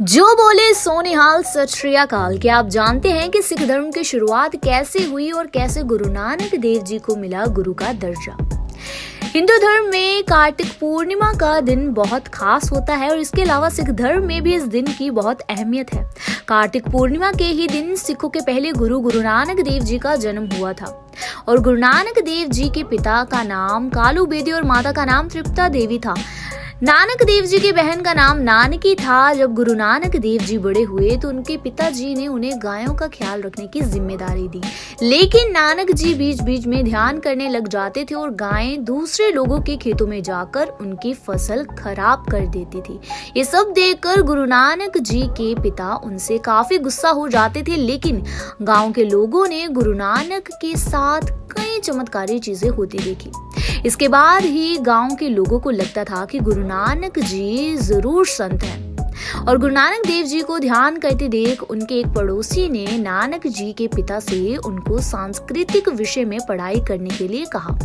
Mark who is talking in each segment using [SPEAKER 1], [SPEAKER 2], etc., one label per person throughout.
[SPEAKER 1] जो बोले सो निहाल, सत श्री अकाल। क्या आप जानते हैं कि सिख धर्म की शुरुआत कैसे हुई और कैसे गुरु नानक देव जी को मिला गुरु का दर्जा। हिंदू धर्म में कार्तिक पूर्णिमा का दिन बहुत खास होता है और इसके अलावा सिख धर्म में भी इस दिन की बहुत अहमियत है। कार्तिक पूर्णिमा के ही दिन सिखों के पहले गुरु नानक देव जी का जन्म हुआ था और गुरु नानक देव जी के पिता का नाम कालू बेदी और माता का नाम तृप्ता देवी था। नानक देव जी की बहन का नाम नानकी था। जब गुरु नानक देव जी बड़े हुए तो उनके पिताजी ने उन्हें गायों का ख्याल रखने की जिम्मेदारी दी, लेकिन नानक जी बीच बीच में ध्यान करने लग जाते थे और गायें दूसरे लोगों के खेतों में जाकर उनकी फसल खराब कर देती थी। ये सब देखकर गुरु नानक जी के पिता उनसे काफी गुस्सा हो जाते थे, लेकिन गाँव के लोगों ने गुरु नानक के साथ कई चमत्कारी चीजें होती देखी। इसके बाद ही गांव के लोगों को लगता था कि गुरु नानक जी जरूर संत हैं और गुरु नानक देव जी को ध्यान करते देख उनके एक पड़ोसी ने नानक जी के पिता से उनको सांस्कृतिक विषय में पढ़ाई करने के लिए कहा।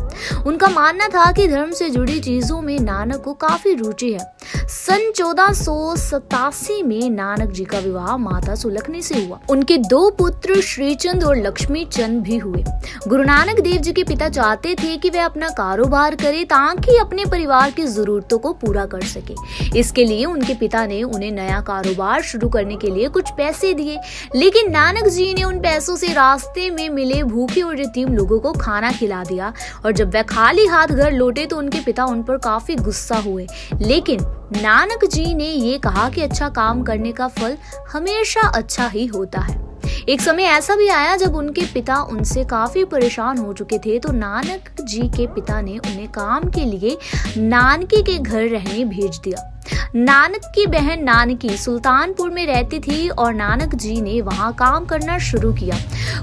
[SPEAKER 1] उनका मानना था कि धर्म से जुड़ी चीजों में नानक को काफी रुचि है। सन 1487 में नानक जी का विवाह माता सुलखनी से हुआ। उनके दो पुत्र श्रीचंद और लक्ष्मी चंद भी हुए। गुरु नानक देव जी के पिता चाहते थे कि वे अपना कारोबार करें ताकि अपने परिवार की जरूरतों को पूरा कर सके। इसके लिए उनके पिता ने उन्हें नया कारोबार शुरू करने के लिए कुछ पैसे दिए, लेकिन नानक जी ने उन पैसों से रास्ते में मिले भूखे और यतीम लोगों को खाना खिला दिया और जब वह खाली हाथ घर लौटे तो उनके पिता उन पर काफी गुस्सा हुए। लेकिन नानक जी ने ये कहा कि अच्छा काम करने का फल हमेशा अच्छा ही होता है। एक समय ऐसा भी आया जब उनके पिता उनसे काफी परेशान हो चुके थे तो नानक जी के पिता ने उन्हें काम के लिए नानकी के घर रहने भेज दिया। नानक की बहन नानकी सुल्तानपुर में रहती थी और नानक जी ने वहां काम करना शुरू किया।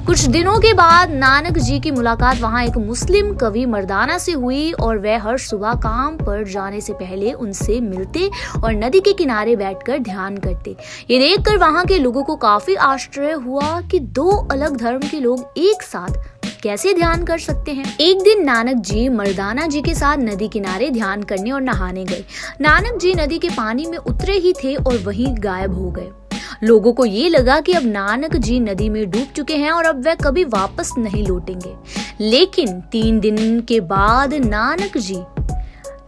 [SPEAKER 1] कुछ दिनों के बाद नानक जी की मुलाकात वहां एक मुस्लिम कवि मर्दाना से हुई और वह हर सुबह काम पर जाने से पहले उनसे मिलते और नदी के किनारे बैठकर ध्यान करते। ये देखकर वहां के लोगों को काफी आश्चर्य हुआ कि दो अलग धर्म के लोग एक साथ कैसे ध्यान कर सकते हैं। एक दिन नानक जी मर्दाना जी के साथ नदी किनारे ध्यान करने और नहाने गए। नानक जी नदी के पानी में उतरे ही थे और वहीं गायब हो गए। लोगों को ये लगा कि अब नानक जी नदी में डूब चुके हैं और अब वह कभी वापस नहीं लौटेंगे। लेकिन 3 दिन के बाद नानक जी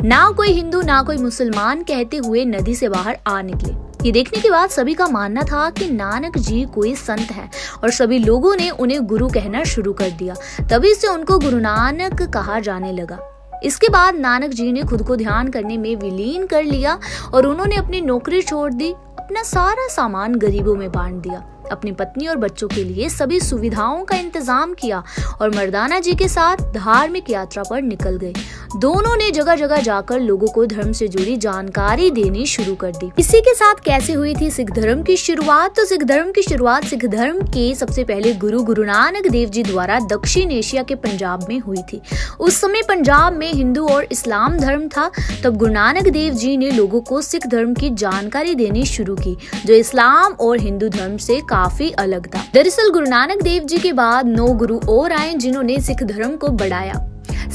[SPEAKER 1] ना कोई हिंदू ना कोई मुसलमान कहते हुए नदी से बाहर आ निकले। ये देखने के बाद सभी का मानना था कि नानक जी कोई संत है और सभी लोगों ने उन्हें गुरु कहना शुरू कर दिया। तभी से उनको गुरु नानक कहा जाने लगा। इसके बाद नानक जी ने खुद को ध्यान करने में विलीन कर लिया और उन्होंने अपनी नौकरी छोड़ दी, अपना सारा सामान गरीबों में बांट दिया, अपनी पत्नी और बच्चों के लिए सभी सुविधाओं का इंतजाम किया और मर्दाना जी के साथ धार्मिक यात्रा पर निकल गए। दोनों ने जगह जगह जाकर लोगों को धर्म से जुड़ी जानकारी देनी शुरू कर दी। इसी के साथ कैसे हुई थी सिख धर्म की शुरुआत? तो सिख धर्म की शुरुआत सिख धर्म के सबसे पहले गुरु नानक देव जी द्वारा दक्षिण एशिया के पंजाब में हुई थी। उस समय पंजाब में हिंदू और इस्लाम धर्म था। तब गुरु नानक देव जी ने लोगों को सिख धर्म की जानकारी देनी शुरू की, जो इस्लाम और हिंदू धर्म से काफी अलग था। दरअसल गुरु नानक देव जी के बाद 9 गुरु और आए जिन्होंने सिख धर्म को बढ़ाया।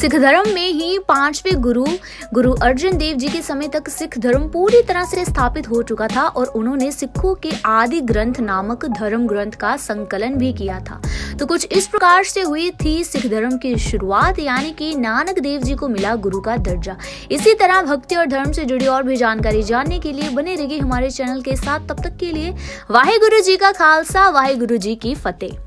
[SPEAKER 1] सिख धर्म में ही 5वें गुरु अर्जन देव जी के समय तक सिख धर्म पूरी तरह से स्थापित हो चुका था और उन्होंने सिखों के आदि ग्रंथ नामक धर्म ग्रंथ का संकलन भी किया था। तो कुछ इस प्रकार से हुई थी सिख धर्म की शुरुआत, यानी कि नानक देव जी को मिला गुरु का दर्जा। इसी तरह भक्ति और धर्म से जुड़ी और भी जानकारी जानने के लिए बने रहिए हमारे चैनल के साथ। तब तक के लिए वाहेगुरु जी का खालसा, वाहेगुरु जी की फतेह।